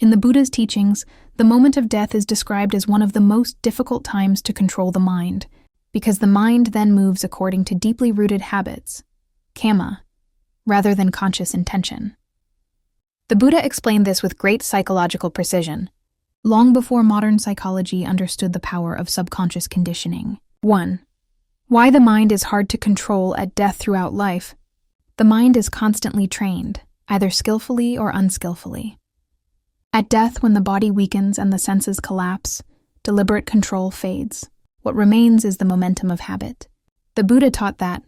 In the Buddha's teachings, the moment of death is described as one of the most difficult times to control the mind, because the mind then moves according to deeply rooted habits, kamma, rather than conscious intention. The Buddha explained this with great psychological precision, long before modern psychology understood the power of subconscious conditioning. 1. Why the mind is hard to control at death throughout life. The mind is constantly trained, either skillfully or unskillfully. At death, when the body weakens and the senses collapse, deliberate control fades. What remains is the momentum of habit. The Buddha taught that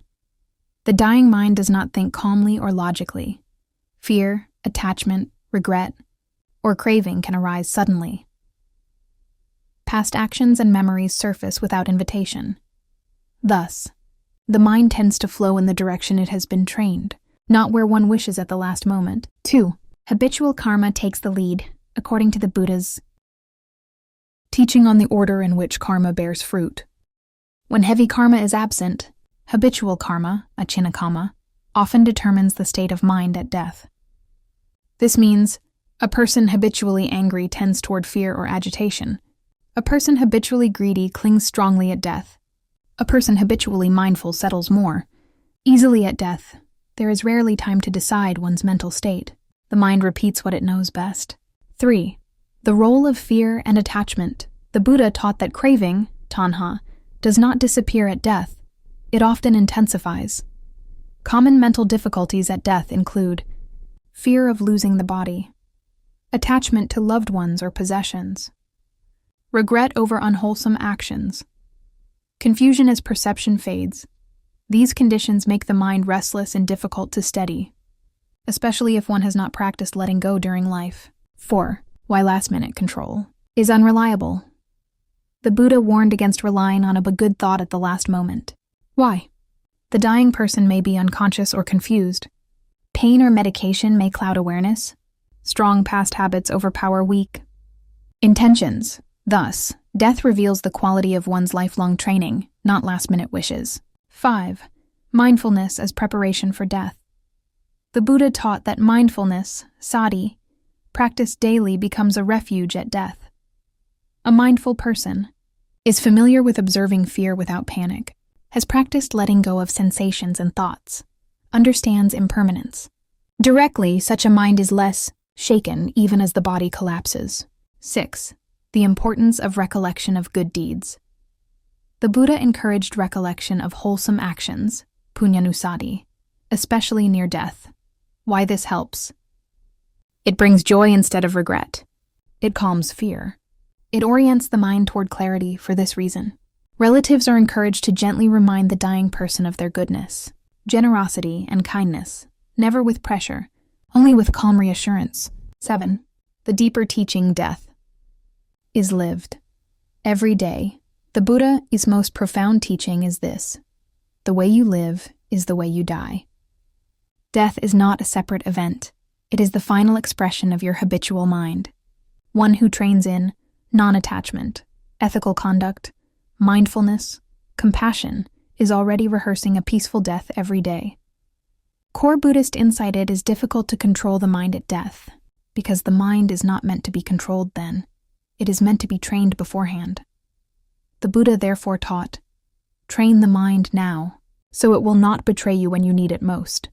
the dying mind does not think calmly or logically. Fear, attachment, regret, or craving can arise suddenly. Past actions and memories surface without invitation. Thus, the mind tends to flow in the direction it has been trained, not where one wishes at the last moment. 2. Habitual karma takes the lead, according to the Buddha's teaching on the order in which karma bears fruit. When heavy karma is absent, habitual karma, achinna kamma, often determines the state of mind at death. This means a person habitually angry tends toward fear or agitation. A person habitually greedy clings strongly at death. A person habitually mindful settles more easily at death. There is rarely time to decide one's mental state. The mind repeats what it knows best. 3. The role of fear and attachment. The Buddha taught that craving, tanha, does not disappear at death. It often intensifies. Common mental difficulties at death include fear of losing the body, attachment to loved ones or possessions, regret over unwholesome actions, confusion as perception fades. These conditions make the mind restless and difficult to steady, especially if one has not practiced letting go during life. 4. Why last-minute control is unreliable. The Buddha warned against relying on a good thought at the last moment. Why? The dying person may be unconscious or confused. Pain or medication may cloud awareness. Strong past habits overpower weak intentions. Thus, death reveals the quality of one's lifelong training, not last-minute wishes. 5. Mindfulness as preparation for death. The Buddha taught that mindfulness, sati, practiced daily becomes a refuge at death. A mindful person is familiar with observing fear without panic, has practiced letting go of sensations and thoughts, understands impermanence. Directly, such a mind is less shaken even as the body collapses. 6. The importance of recollection of good deeds. The Buddha encouraged recollection of wholesome actions, punyanusati, especially near death. Why this helps? It brings joy instead of regret. It calms fear. It orients the mind toward clarity for this reason. Relatives are encouraged to gently remind the dying person of their goodness, generosity, and kindness, never with pressure, only with calm reassurance. 7. The deeper teaching death is lived. Every day, the Buddha's most profound teaching is this: the way you live is the way you die. Death is not a separate event. It is the final expression of your habitual mind, one who trains in non-attachment, ethical conduct, mindfulness, compassion, is already rehearsing a peaceful death every day. Core Buddhist insight: it is difficult to control the mind at death, because the mind is not meant to be controlled then. It is meant to be trained beforehand. The Buddha therefore taught, train the mind now, so it will not betray you when you need it most.